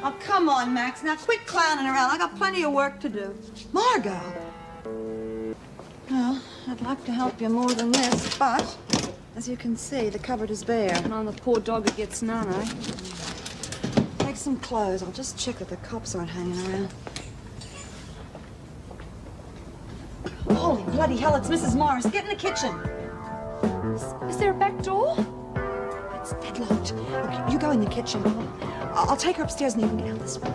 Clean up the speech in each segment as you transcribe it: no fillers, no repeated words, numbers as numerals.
Oh, come on, Max. Now quit clowning around. I got plenty of work to do. Margo! Well, I'd like to help you more than this, but as you can see, the cupboard is bare. And I'm the poor dog who gets none, eh? Take some clothes. I'll just check that the cops aren't hanging around. Holy bloody hell, it's Mrs. Morris. Get in the kitchen. Is there a back door? It's deadlocked. Look, you go in the kitchen. I'll take her upstairs and you can get out this way.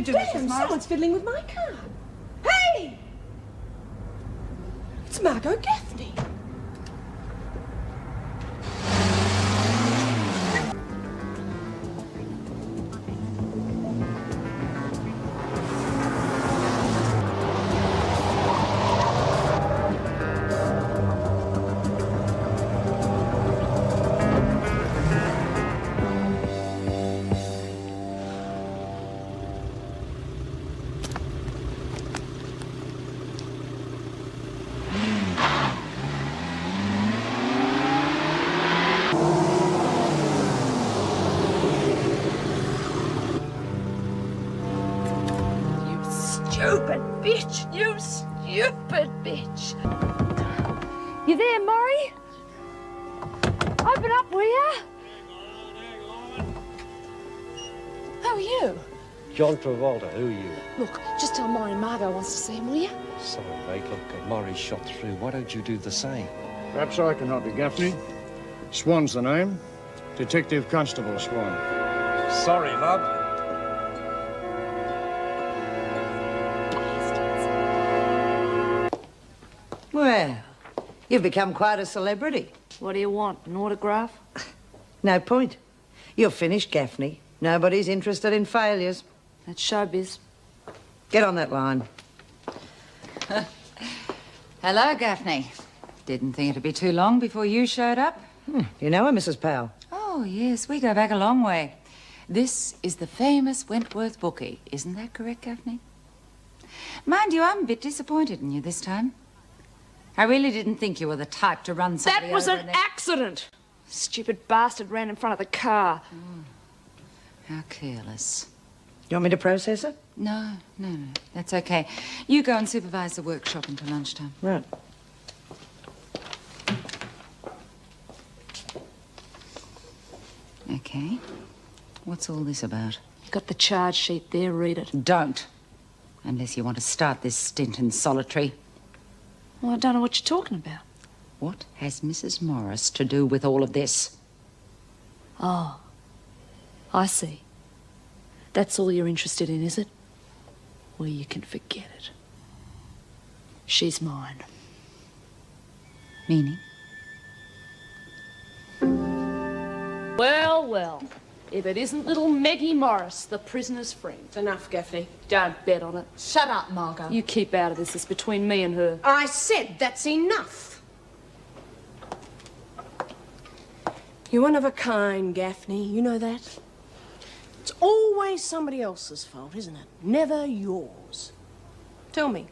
Damn, someone's fiddling with my car. Hey! It's Margo Gaffney. Stupid bitch! You stupid bitch! You there, Murray? Open up, will ya? Who are you? John Travolta, who are you? Look, just tell Murray Margo wants to see him, will ya? Sorry, mate, look, Murray's shot through. Why don't you do the same? Perhaps I can help you, Gaffney. Swan's the name. Detective Constable Swan. Sorry, love. Well, you've become quite a celebrity. What do you want, an autograph? No point. You're finished, Gaffney. Nobody's interested in failures. That's showbiz. Get on that line. Hello, Gaffney. Didn't think it'd be too long before you showed up. You know her, Mrs. Powell? Oh, yes, we go back a long way. This is the famous Wentworth bookie. Isn't that correct, Gaffney? Mind you, I'm a bit disappointed in you this time. I really didn't think you were the type to run somebody That was over an and then- accident! Stupid bastard ran in front of the car. How careless. You want me to process her? No. That's okay. You go and supervise the workshop until lunchtime. Right. Okay. What's all this about? You got the charge sheet there, read it. Don't. Unless you want to start this stint in solitary. Well, I don't know what you're talking about. What has Mrs. Morris to do with all of this? Oh, I see. That's all you're interested in, is it? Well, you can forget it. She's mine. Meaning? Well. If it isn't little Maggie Morris, the prisoner's friend. It's enough, Gaffney. Don't bet on it. Shut up, Margo. You keep out of this. It's between me and her. I said that's enough. You're one of a kind, Gaffney. You know that? It's always somebody else's fault, isn't it? Never yours. Tell me,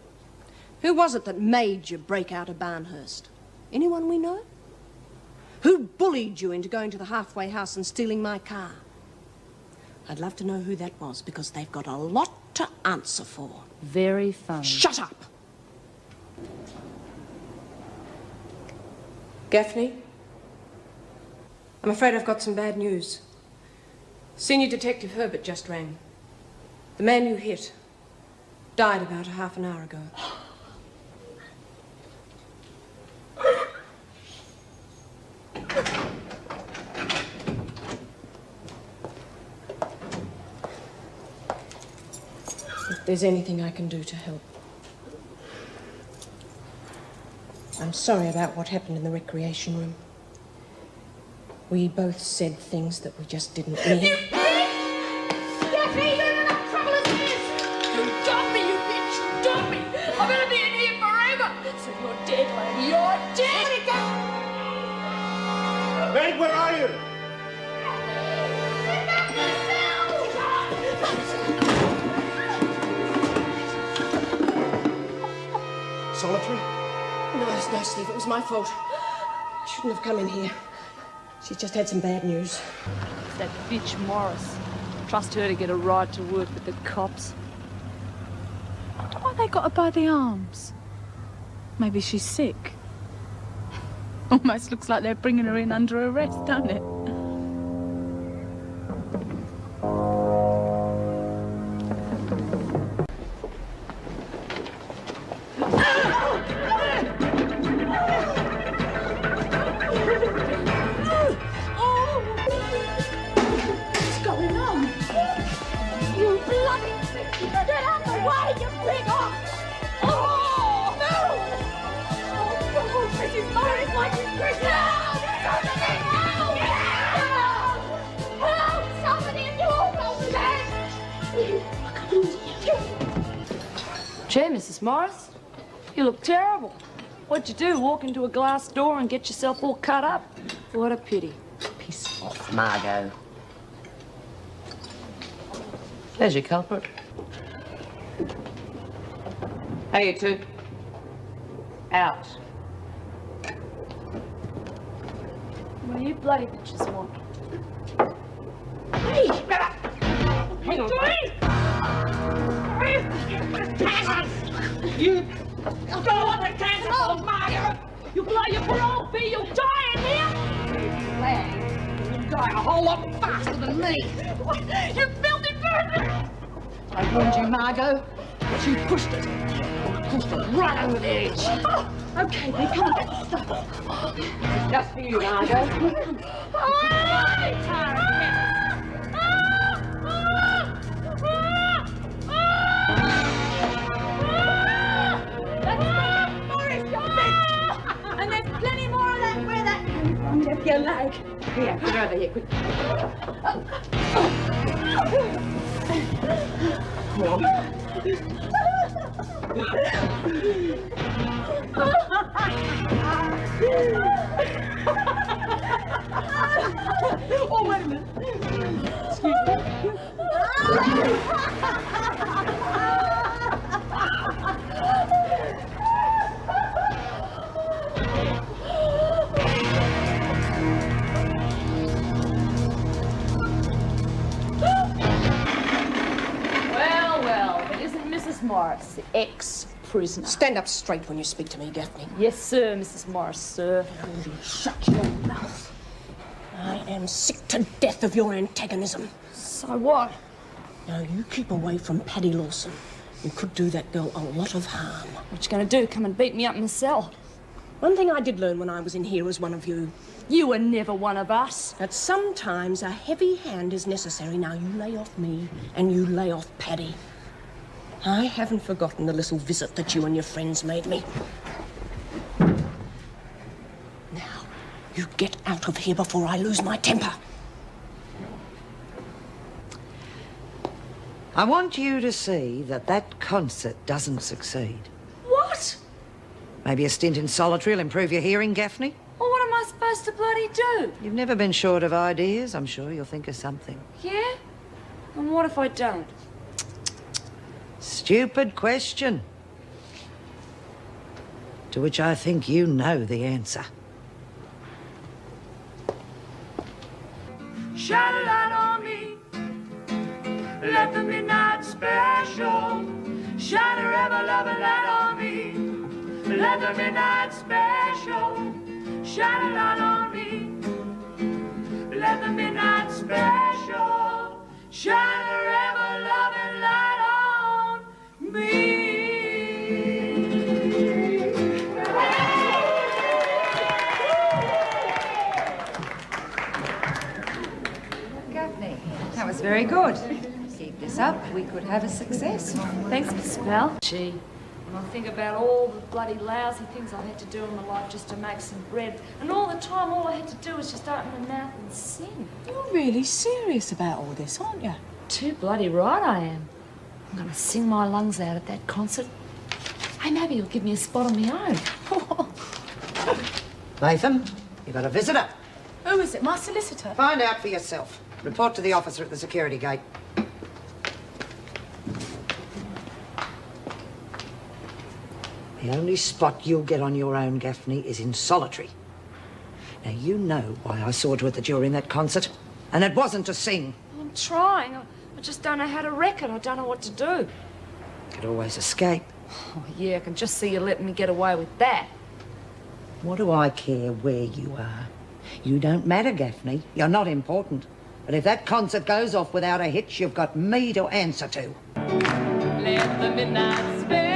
who was it that made you break out of Barnhurst? Anyone we know? Who bullied you into going to the halfway house and stealing my car? I'd love to know who that was, because they've got a lot to answer for. Very funny. Shut up! Gaffney? I'm afraid I've got some bad news. Senior Detective Herbert just rang. The man you hit died about half an hour ago. If there's anything I can do to help. I'm sorry about what happened in the recreation room. We both said things that we just didn't mean. You bitch! Gaffney, you're in enough trouble as this! You dump me, you bitch! Dump me! I'm gonna be in here forever! Solitary? No, Steve, it was my fault. I shouldn't have come in here. She's just had some bad news. It's that bitch Morris. Trust her to get a ride to work with the cops. Why they got her by the arms? Maybe she's sick. Almost looks like they're bringing her in under arrest, don't it? Gee, Mrs. Morris, you look terrible. What'd you do, walk into a glass door and get yourself all cut up? What a pity. Piss off, Margo. There's your culprit. Hey, you two. Out. What do you bloody bitches want? Hang on. You don't want the cancer for Margo! You blow your parole fee, you'll die in here! You'll die a whole lot faster than me! You filthy person! I warned you, Margo, but you pushed it. Pushed it right over the edge. Oh, okay, then come on, stop. Just for you, Margo. And there's plenty more of that where that came from, lift your leg. Here, get over here, quick. Oh, wait a minute. Excuse me. Well, it isn't Mrs. Morris, the ex-prisoner. Stand up straight when you speak to me, Gaffney. Yes, sir, Mrs. Morris, sir. Shut your mouth. I am sick to death of your antagonism. So what? Now, you keep away from Paddy Lawson. You could do that girl a lot of harm. What you gonna do, come and beat me up in the cell? One thing I did learn when I was in here as one of you, You were never one of us. that sometimes a heavy hand is necessary. Now, you lay off me and you lay off Paddy. I haven't forgotten the little visit that you and your friends made me. Now, you get out of here before I lose my temper. I want you to see that that concert doesn't succeed. What? Maybe a stint in solitary will improve your hearing, Gaffney. Well, what am I supposed to bloody do? You've never been short of ideas. I'm sure you'll think of something. Yeah? And what if I don't? Stupid question. To which I think you know the answer. Shine a light on me. Let the midnight special shine a ever-loving light on me. Let the midnight special shine a light on me. Let the midnight special shine a ever-loving light on me. Gaffney, that was very good. Keep this up, we could have a success. Thanks, Miss Bell. Gee, when I think about all the bloody lousy things I had to do in my life just to make some bread, and all the time all I had to do was just open my mouth and sing. You're really serious about all this, aren't you? Too bloody right I am. I'm gonna sing my lungs out at that concert. Hey, maybe you'll give me a spot on my own. Latham, you've got a visitor. Who is it? My solicitor? Find out for yourself. Report to the officer at the security gate. The only spot you'll get on your own, Gaffney, is in solitary. Now, you know why I saw to it that you were in that concert. And it wasn't to sing. I'm trying. I just don't know how to wreck it. I don't know what to do. Could always escape. Oh, yeah, I can just see you letting me get away with that. What do I care where you are? You don't matter, Gaffney. You're not important. But if that concert goes off without a hitch, you've got me to answer to. Let the midnight special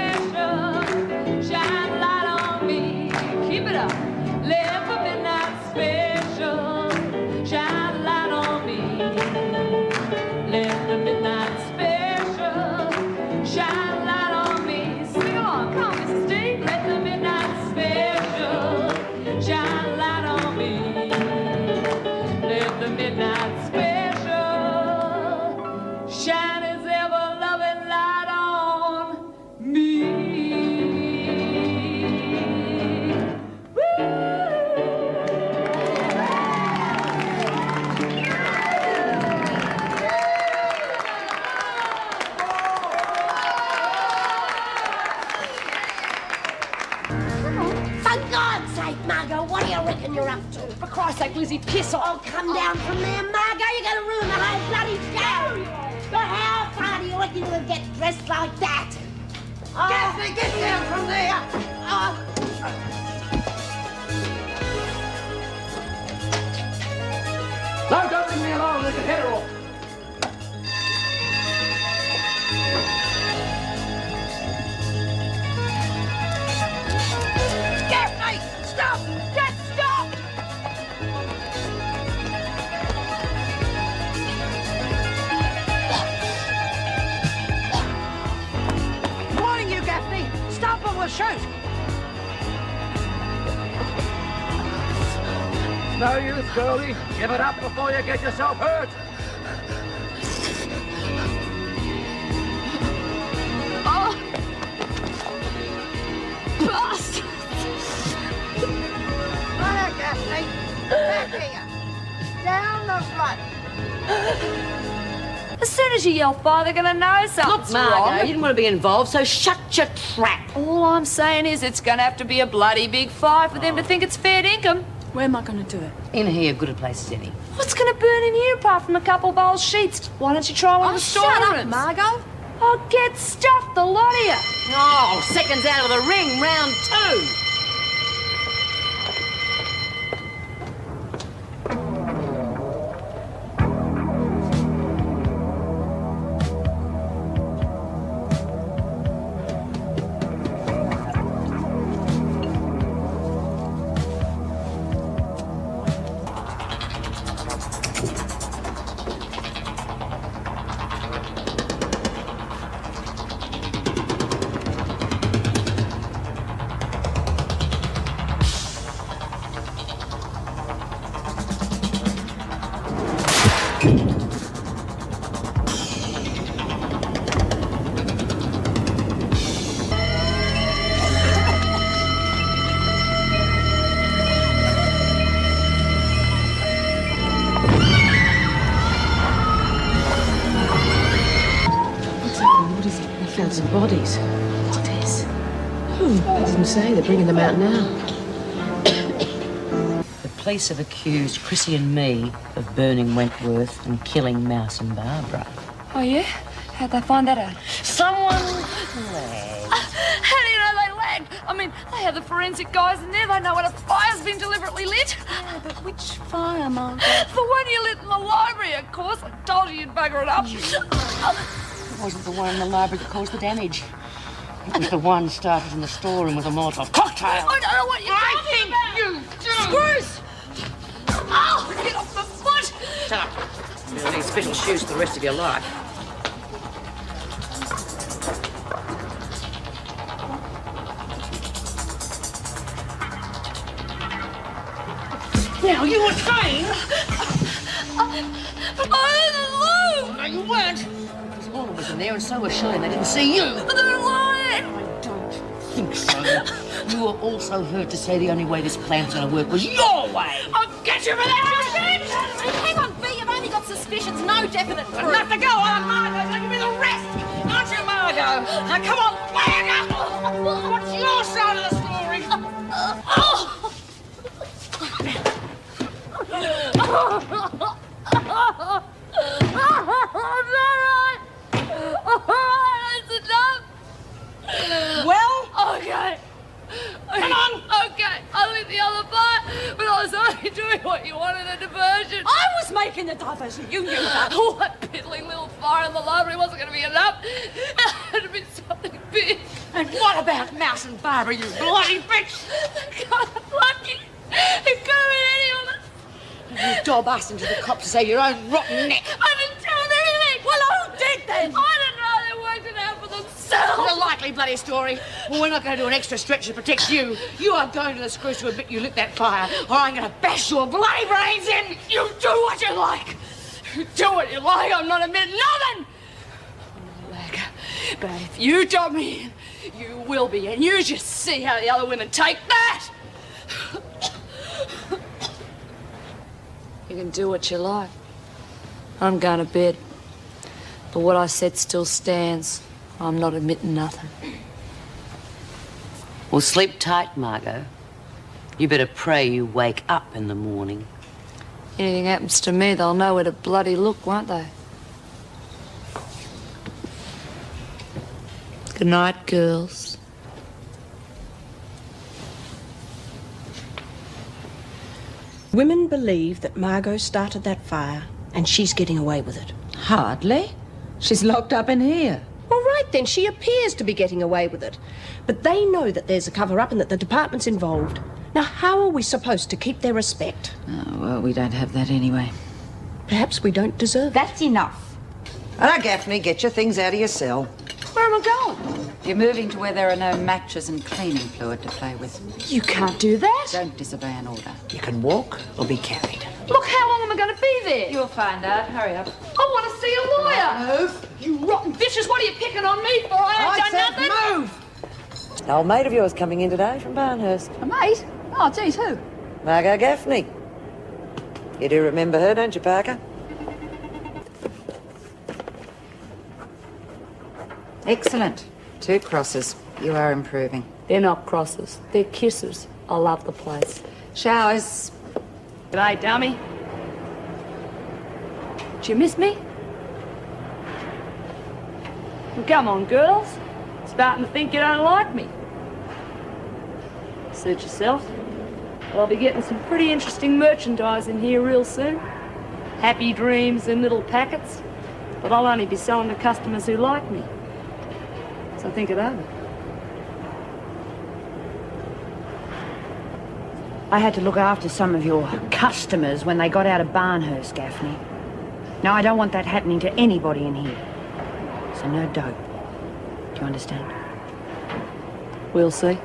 shine a light on me. Keep it up. Let the midnight special shine a light on me. Let the midnight special shine a light on me. Sing along, come on, Mrs. D. Let the midnight special shine a light on me. Let the midnight special shine its ever-loving light on me. For God's sake, Margo, what do you reckon you're up to? For Christ's sake, Lizzie, piss off. Oh, come down from there, Margo. You're going to ruin the whole bloody show. But how far do you reckon you'll get dressed like that? Oh. Gaffney, get down from there! Oh. No, don't leave me alone. Let your head off. Gaffney, stop! Just stop! Warning you, Gaffney! Stop or we'll shoot! No use, girlie. Give it up before you get yourself hurt. Bastard! Hiya, Gaffney! Back here! Down the front! As soon as you yell fire, they're gonna know something's Look, Margo, wrong. you didn't want to be involved, so shut your trap. All I'm saying is it's gonna have to be a bloody big fire for them to think it's fair dinkum. Where am I going to do it? In here, good a place as any. What's gonna burn in here apart from a couple of old sheets? Why don't you try one of the storerooms? Margo. Oh, get stuffed, the lot of you. Oh, seconds out of the ring, round 2. Found some bodies. Bodies? Who? They didn't say. They're bringing them out now. The police have accused Chrissy and me of burning Wentworth and killing Mouse and Barbara. Oh, yeah? How'd they find that out? Someone lagged. How do you know they lagged? I mean, they have the forensic guys in there. They know when a fire's been deliberately lit. Yeah, but which fire, Margo? The one you lit in the library, of course. I told you you'd bugger it up. It wasn't the one in the library that caused the damage. It was the one started in the storeroom with a Molotov cocktail. I don't know what you're talking about. You do! Screws! Oh, get off my foot! Shut up. You'll need special shoes for the rest of your life. Now, you were saying... I didn't No, you weren't. Because Lorna was in there and so was Shane. They didn't see you. But they're lying. I don't think so. You were also heard to say the only way this plan's going to work was your way. I'll get you for that, you bitch! Hang on, B, you've only got suspicions, no definite proof. Enough to go on, Margo. Now give me the rest. Aren't you, Margo? Now come on, flag up. What's your side? That's enough. Well? Okay. Come on. Okay, I'll leave the other part, but I was only doing what you wanted, a diversion. I was making the diversion. You knew that. What piddling little fire in the library wasn't going to be enough. It had to be something big. And what about Mouse and Barbara, you bloody bitch? God, I'm lucky. It could have been any of us. You dob us into the cops to say your own rotten neck. I didn't tell them anything. Well, who did then? I didn't know they worked it out for themselves. A likely bloody story. Well, we're not going to do an extra stretch to protect you. You are going to the screws to admit you lit that fire, or I'm going to bash your bloody brains in. You do what you like. You do what you like. I'm not admitting nothing. I'm a lagger. But if you dob me in, you will be, and you just see how the other women take that. You can do what you like. I'm going to bed. But what I said still stands. I'm not admitting nothing. Well, sleep tight, Margo. You better pray you wake up in the morning. Anything happens to me, they'll know where to bloody look, won't they? Good night, girls. Women believe that Margo started that fire, and she's getting away with it. Hardly. She's locked up in here. All right, then, she appears to be getting away with it. But they know that there's a cover-up and that the department's involved. Now, how are we supposed to keep their respect? Oh, well, we don't have that anyway. Perhaps we don't deserve it. That's enough. Now, Gaffney, get your things out of your cell. Where am I going? You're moving to where there are no matches and cleaning fluid to play with. You can't do that. Don't disobey an order. You can walk or be carried. Look, how long am I going to be there? You'll find out. Hurry up. I want to see a lawyer. Move. You rotten bitches, what are you picking on me for? I ain't done nothing. Move. An old mate of yours coming in today from Barnhurst. A mate? Oh, geez, who? Margo Gaffney. You do remember her, don't you, Parker? Excellent. 2 crosses. You are improving. They're not crosses. They're kisses. I love the place. Showers. G'day, dummy. Did you miss me? Well, come on, girls. Starting to think you don't like me. Suit yourself. I'll be getting some pretty interesting merchandise in here real soon. Happy dreams in little packets. But I'll only be selling to customers who like me. So think it over. I had to look after some of your customers when they got out of Barnhurst, Gaffney. Now, I don't want that happening to anybody in here. So no dope. Do you understand? We'll see.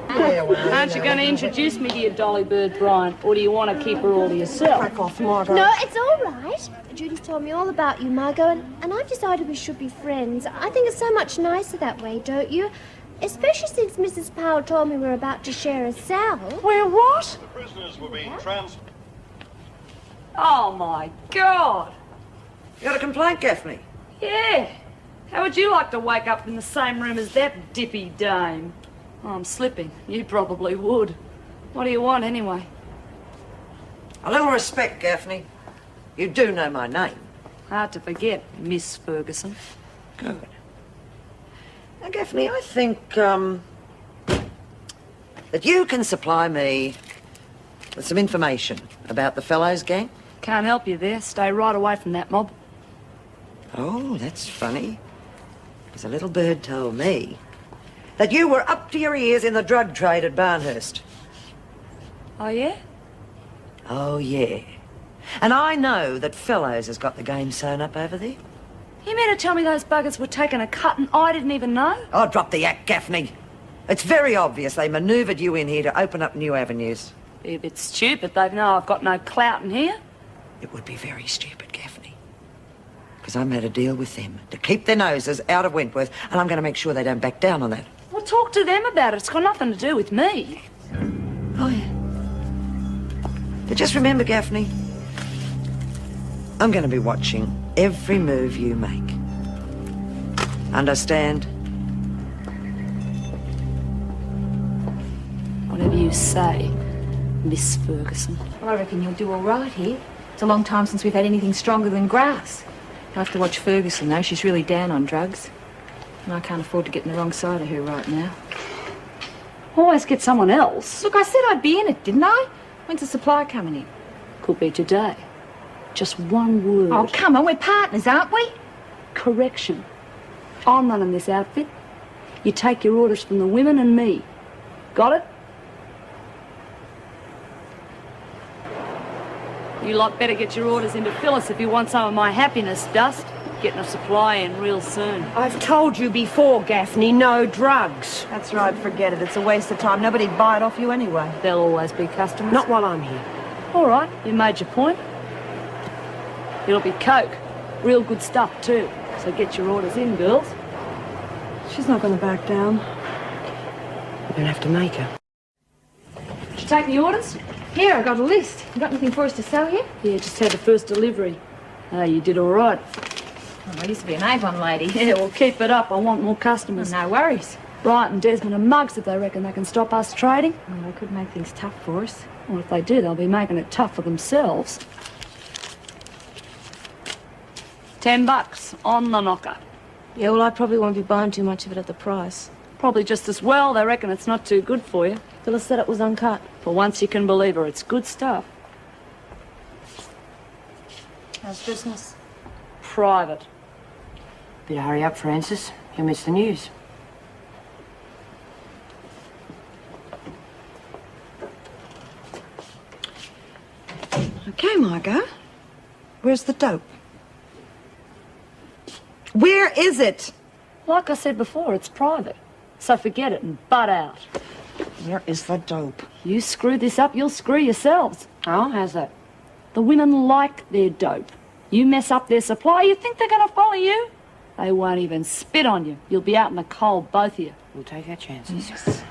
Aren't you going to introduce me to your Dolly Bird, Brian? Or do you want to keep her all to yourself? Back off, Margo. No, it's all right. Judy's told me all about you, Margo, and I've decided we should be friends. I think it's so much nicer that way, don't you? Especially since Mrs. Powell told me we're about to share a cell. We're what? The prisoners will be Oh, my God. You got a complaint, Gaffney? Yeah. How would you like to wake up in the same room as that dippy dame? Oh, I'm slipping. You probably would. What do you want, anyway? A little respect, Gaffney. You do know my name. Hard to forget, Miss Ferguson. Good. Now, Gaffney, I think, that you can supply me with some information about the Fellows gang. Can't help you there. Stay right away from that mob. Oh, that's funny. Because a little bird told me that you were up to your ears in the drug trade at Barnhurst. Oh, yeah? Oh, yeah. And I know that Fellows has got the game sewn up over there. You mean to tell me those buggers were taking a cut and I didn't even know? Oh, drop the act, Gaffney. It's very obvious they manoeuvred you in here to open up new avenues. Be a bit stupid. They know I've got no clout in here. It would be very stupid, Gaffney. Because I made a deal with them to keep their noses out of Wentworth, and I'm going to make sure they don't back down on that. Well, talk to them about it. It's got nothing to do with me. Oh, yeah. But just remember, Gaffney, I'm going to be watching every move you make. Understand? Whatever you say, Miss Ferguson. I reckon you'll do all right here. It's a long time since we've had anything stronger than grass. I have to watch Ferguson, though. She's really down on drugs. And I can't afford to get in the wrong side of her right now. Always get someone else. Look, I said I'd be in it, didn't I? When's the supply coming in? Could be today. Just one word. Oh, come on, we're partners, aren't we? Correction. I'm running this outfit. You take your orders from the women and me. Got it? You lot better get your orders into Phyllis if you want some of my happiness, Dust. Getting a supply in real soon. I've told you before, Gaffney, no drugs. That's right, forget it. It's a waste of time. Nobody'd buy it off you anyway. There'll always be customers. Not while I'm here. All right, you made your point. It'll be Coke. Real good stuff, too. So get your orders in, girls. She's not going to back down. We're going to have to make her. Did you take the orders? Here, I got a list. You got anything for us to sell here? Yeah, just had the first delivery. Oh, you did all right. Oh, I used to be an Avon lady. Yeah, well, keep it up. I want more customers. No worries. Bright and Desmond are mugs if they reckon they can stop us trading. Well, they could make things tough for us. Well, if they do, they'll be making it tough for themselves. $10 on the knocker. Yeah, well, I probably won't be buying too much of it at the price. Probably just as well. They reckon it's not too good for you. Phyllis said it was uncut. For once you can believe her, it's good stuff. How's business? Private. Better hurry up, Francis. You'll miss the news. Okay, Margo. Where's the dope? Where is it? Like I said before, it's private. So forget it and butt out. Where is the dope? You screw this up, you'll screw yourselves. Oh, how's that? The women like their dope. You mess up their supply, you think they're going to follow you? They won't even spit on you. You'll be out in the cold, both of you. We'll take our chances. Yes.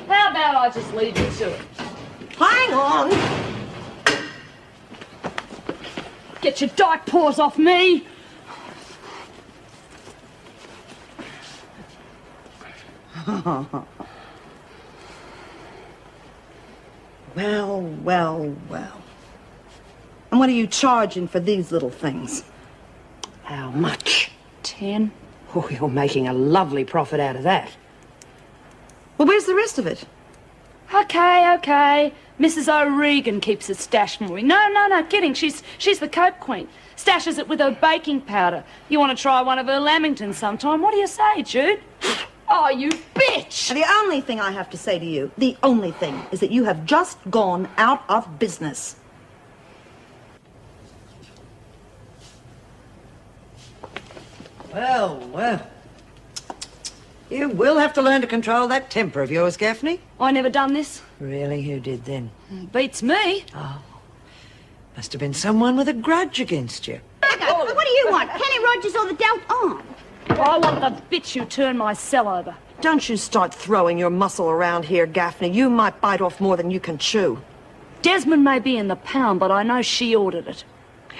How about I just leave you to it? Hang on! Get your dyke paws off me! Well, well, well. And what are you charging for these little things? How much? 10. Oh, you're making a lovely profit out of that. Well, where's the rest of it? Okay. Mrs. O'Regan keeps it stashed for me. No, kidding. She's the coke queen. Stashes it with her baking powder. You want to try one of her lamingtons sometime? What do you say, Jude? Oh, you bitch! And the only thing I have to say to you, the only thing, is that you have just gone out of business. Well, well. You will have to learn to control that temper of yours, Gaffney. I never done this. Really? Who did then? Beats me. Oh. Must have been someone with a grudge against you. What do you want? Kenny Rogers or the Delft Arm? I want the bitch who turned my cell over. Don't you start throwing your muscle around here, Gaffney. You might bite off more than you can chew. Desmond may be in the pound, but I know she ordered it.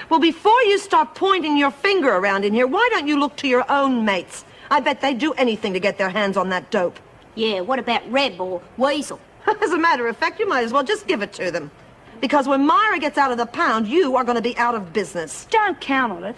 Well, before you start pointing your finger around in here, why don't you look to your own mates? I bet they'd do anything to get their hands on that dope. Yeah, what about Reb or Weasel? As a matter of fact, you might as well just give it to them. Because when Myra gets out of the pound, you are going to be out of business. Don't count on it.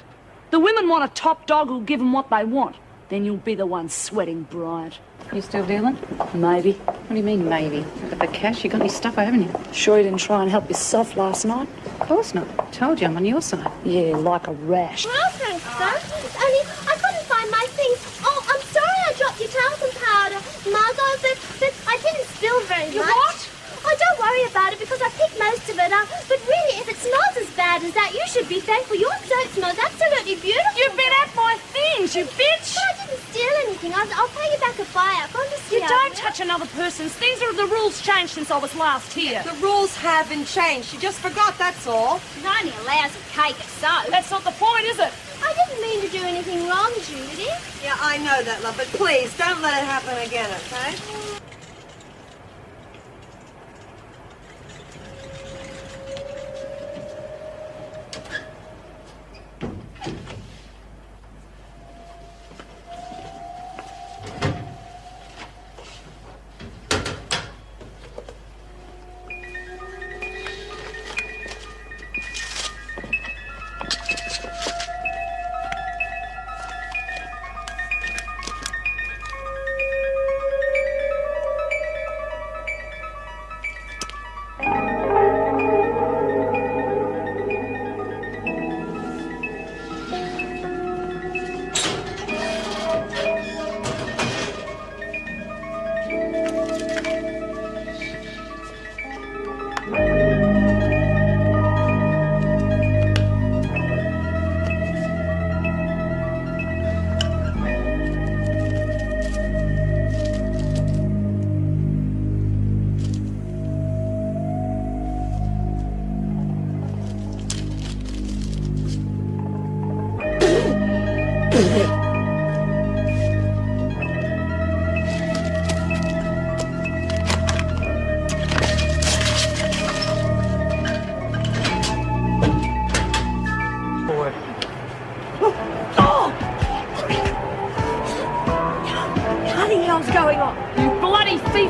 The women want a top dog who'll give them what they want. Then you'll be the one sweating, Bryant. You still dealing? Maybe. What do you mean, maybe? Got the cash, you got any stuff, haven't you? Sure you didn't try and help yourself last night? Of course not. Told you I'm on your side. Yeah, like a rash. Well, thanks, sir. Only I couldn't find my things. Oh, I'm sorry I dropped your talcum powder, Margo, but I didn't spill very much. You what? Oh, don't worry about it because I picked most of it up. But really, if it smells as bad as that, you should be thankful. Your soap smells absolutely beautiful. You've been at my things, you bitch! But I didn't steal anything. I'll pay you back a buy-up. Honestly, You don't touch another person's things, or the rules changed since I was last here. The rules have been changed. She just forgot, that's all. It only allows a cake of soap. That's not the point, is it? I didn't mean mean to do anything wrong, Judy. Yeah, I know that, love, but please, don't let it happen again, okay?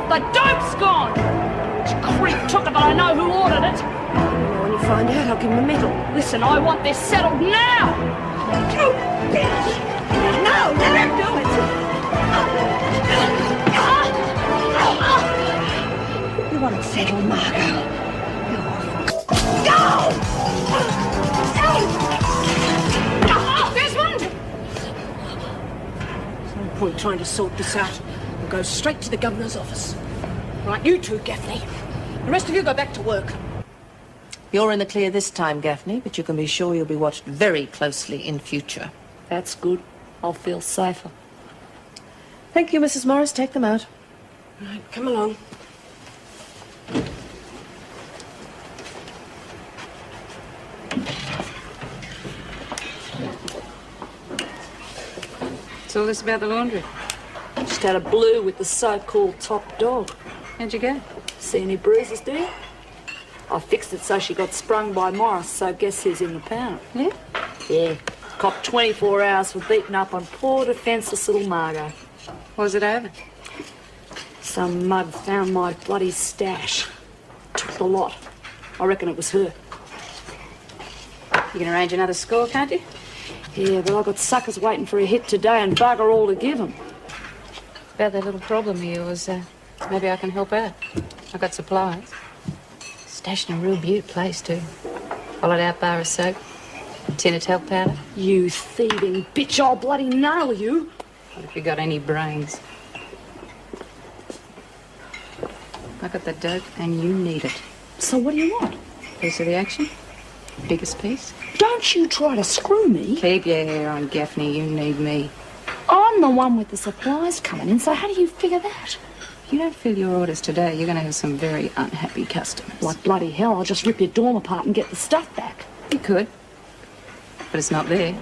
The dope's gone! Creep took it, but I know who ordered it. When you find out, I'll give him a medal. Listen, I want this settled now! You bitch! No, let her do it! You want it settled, Margo? Go! Desmond! There's no point trying to sort this out. We'll go straight to the governor's office. Right, you two, Gaffney. The rest of you go back to work. You're in the clear this time, Gaffney, but you can be sure you'll be watched very closely in future. That's good. I'll feel safer. Thank you, Mrs. Morris. Take them out. Right, come along. What's all this about the laundry? Just had a blue with the so-called top dog. How'd you go? See any bruises, do you? I fixed it so she got sprung by Morris, so guess who's in the pound? Yeah? Yeah. Copped 24 hours for beating up on poor defenceless little Margo. What was it over? Some mug found my bloody stash. Took the lot. I reckon it was her. You can arrange another score, can't you? Yeah, but I got suckers waiting for a hit today and bugger all to give them. About that little problem of yours, maybe I can help out. I've got supplies. Stashed in a real beaut place, too. Hollowed out bar of soap, tin of talc powder. You thieving bitch, I'll bloody nail you. What if you got any brains? I got the dope and you need it. So what do you want? Piece of the action? Biggest piece? Don't you try to screw me. Keep your hair on, Gaffney. You need me. I'm the one with the supplies coming in, so how do you figure that? If you don't fill your orders today, you're going to have some very unhappy customers. Like bloody hell, I'll just rip your dorm apart and get the stuff back. You could, but it's not there.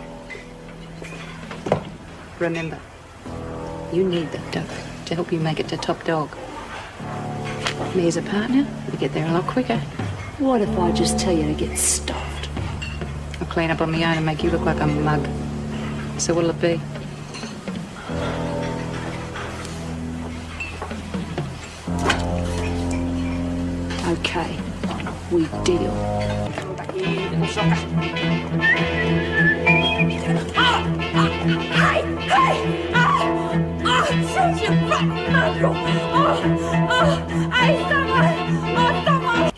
Remember, you need that dope to help you make it to top dog. Me as a partner, we get there a lot quicker. What if I just tell you to get stuffed? I'll clean up on my own and make you look like a mug. So what'll it be? Okay, we deal.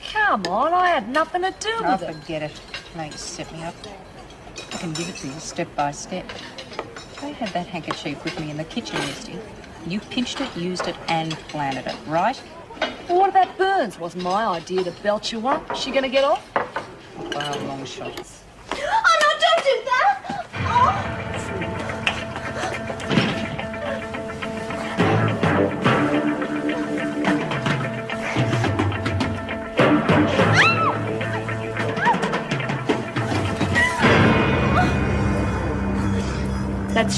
Come on, I had nothing to do with it. Forget it. Now you set me up. I can give it to you step by step. I had that handkerchief with me in the kitchen yesterday. You pinched it, used it, and planted it, right? Well, what about Burns? Wasn't my idea to belt you up. She gonna get off? By a long shot. Oh, no, don't do that! Oh.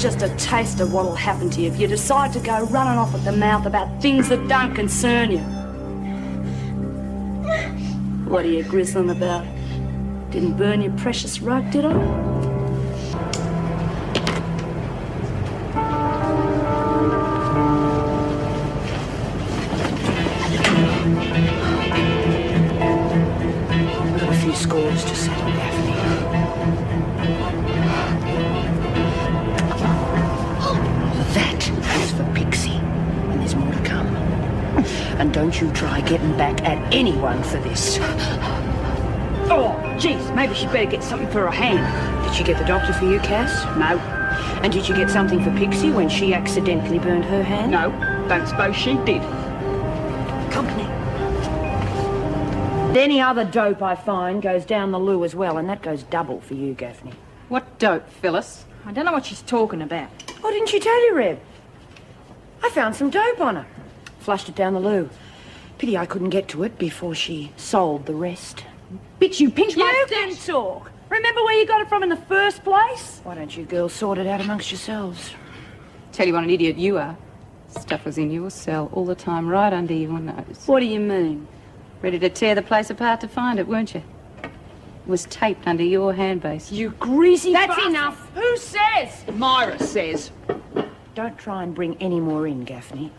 just a taste of what'll happen to you if you decide to go running off at the mouth about things that don't concern you. What are you grizzling about? Didn't burn your precious rug, did I? I've got a few scores to settle, Gaffney. That is for Pixie, and there's more to come. And don't you try getting back at anyone for this. Oh, jeez, maybe she'd better get something for her hand. Did she get the doctor for you, Cass? No. And did you get something for Pixie when she accidentally burned her hand? No, don't suppose she did. Company. Any other dope I find goes down the loo as well, and that goes double for you, Gaffney. What dope, Phyllis? I don't know what she's talking about. Oh, didn't she tell you, Reb? I found some dope on her. Flushed it down the loo. Pity I couldn't get to it before she sold the rest. Bitch, you pinched my... You can talk. Remember where you got it from in the first place? Why don't you girls sort it out amongst yourselves? Tell you what an idiot you are. Stuff was in your cell all the time, right under your nose. What do you mean? Ready to tear the place apart to find it, weren't you? It was taped under your hand base. You greasy That's bastard. enough. Who says? Myra says. Don't try and bring any more in, Gaffney.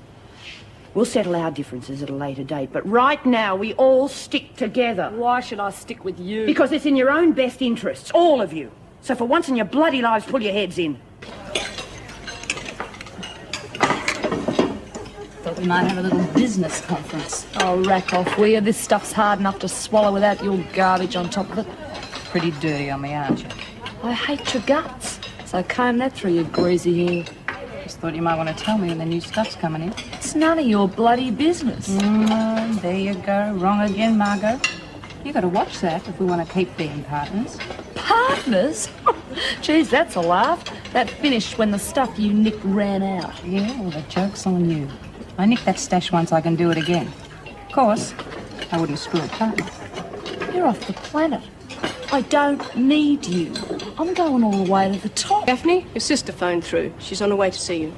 We'll settle our differences at a later date, but right now we all stick together. Why should I stick with you? Because it's in your own best interests, all of you. So for once in your bloody lives, pull your heads in. Thought we might have a little business conference. Oh, rack off, will you? This stuff's hard enough to swallow without your garbage on top of it. Pretty dirty on me, aren't you? I hate your guts. So comb that through your greasy hair. Just thought you might want to tell me when the new stuff's coming in. It's none of your bloody business. There you go. Wrong again, Margo. You got to watch that if we want to keep being partners. Partners? Geez, that's a laugh. That finished when the stuff you nicked ran out. Yeah, well, the joke's on you. I nicked that stash once, I can do it again. Of course, I wouldn't screw a partner. You're off the planet. I don't need you. I'm going all the way to the top. Gaffney, your sister phoned through. She's on her way to see you.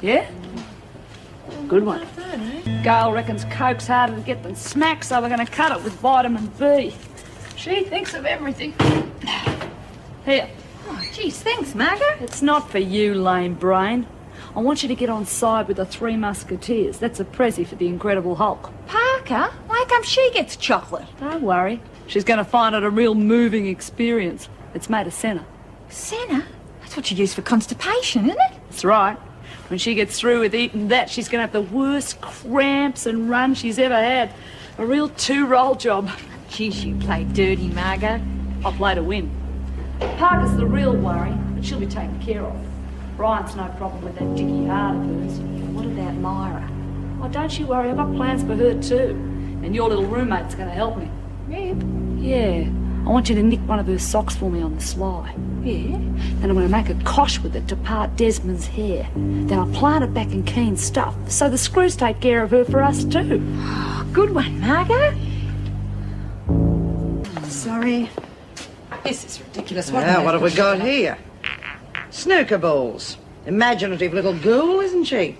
Yeah? Good one. Gail reckons coke's harder to get than smack, so we're going to cut it with vitamin B. She thinks of everything. Here. Oh, geez, thanks, Margo. It's not for you, lame brain. I want you to get on side with the Three Musketeers. That's a prezi for the Incredible Hulk. Parker, why come she gets chocolate? Don't worry. She's going to find it a real moving experience. It's made of senna. Senna? That's what you use for constipation, isn't it? That's right. When she gets through with eating that, she's going to have the worst cramps and run she's ever had. A real two-roll job. Geez, you play dirty, Margo. I'll play to win. Parker's the real worry, but she'll be taken care of. Brian's no problem with that dicky heart of hers. What about Myra? Oh, don't you worry, I've got plans for her too. And your little roommate's going to help me. Reb? Yeah. I want you to nick one of her socks for me on the sly. Yeah? Then I'm going to make a cosh with it to part Desmond's hair. Then I'll plant it back in Keen's stuff, so the screws take care of her for us too. Oh, good one, Margo. Sorry. This is ridiculous. Now, what have we got here? Snooker balls. Imaginative little ghoul, isn't she?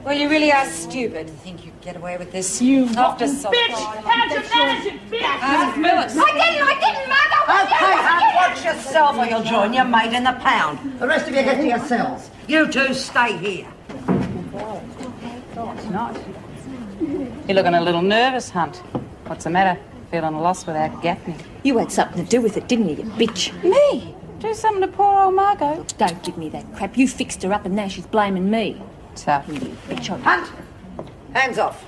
Well, you really are stupid to think you'd get away with this. You after bitch! How'd you manage it, bitch? Phyllis. I didn't, Margo! Okay, now watch yourself or you'll join your mate in the pound. The rest of you get to your cells. You two stay here. It's not. You're looking a little nervous, Hunt. What's the matter? Feeling lost without Gaffney? You had something to do with it, didn't you, you bitch? Me? Do something to poor old Margo. Don't give me that crap. You fixed her up and now she's blaming me. Tough. You bitch. Hunt! Hands off.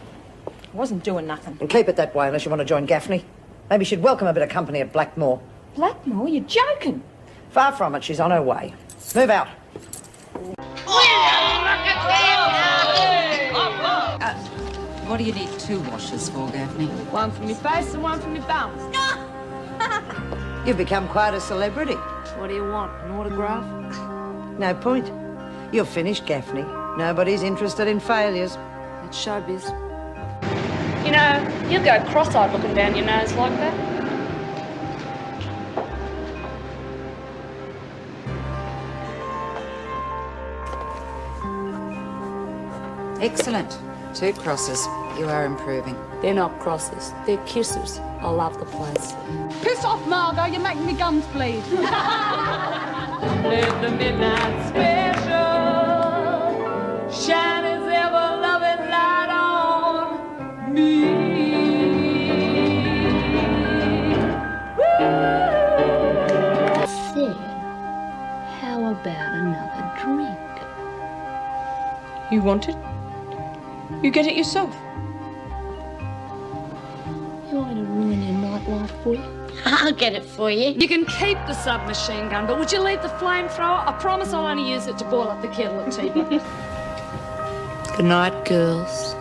I wasn't doing nothing. And keep it that way unless you want to join Gaffney. Maybe she'd welcome a bit of company at Blackmore. Blackmore? You're joking. Far from it, she's on her way. Move out. What do you need 2 washers for, Gaffney? One for me face and one for me bum. You've become quite a celebrity. What do you want, an autograph? No point. You're finished, Gaffney. Nobody's interested in failures. It's showbiz. You know, you go cross-eyed looking down your nose like that. Excellent. 2 crosses. You are improving. They're not crosses, they're kisses. I love the place. Piss off, Margo. You're making me gums bleed. Let the midnight special shine its ever-loving light on me. Said, how about another drink? You want it? You get it yourself. You want me to ruin your nightlife for you? I'll get it for you. You can keep the submachine gun, but would you leave the flamethrower? I promise I'll only use it to boil up the kettle of tea. Good night, girls.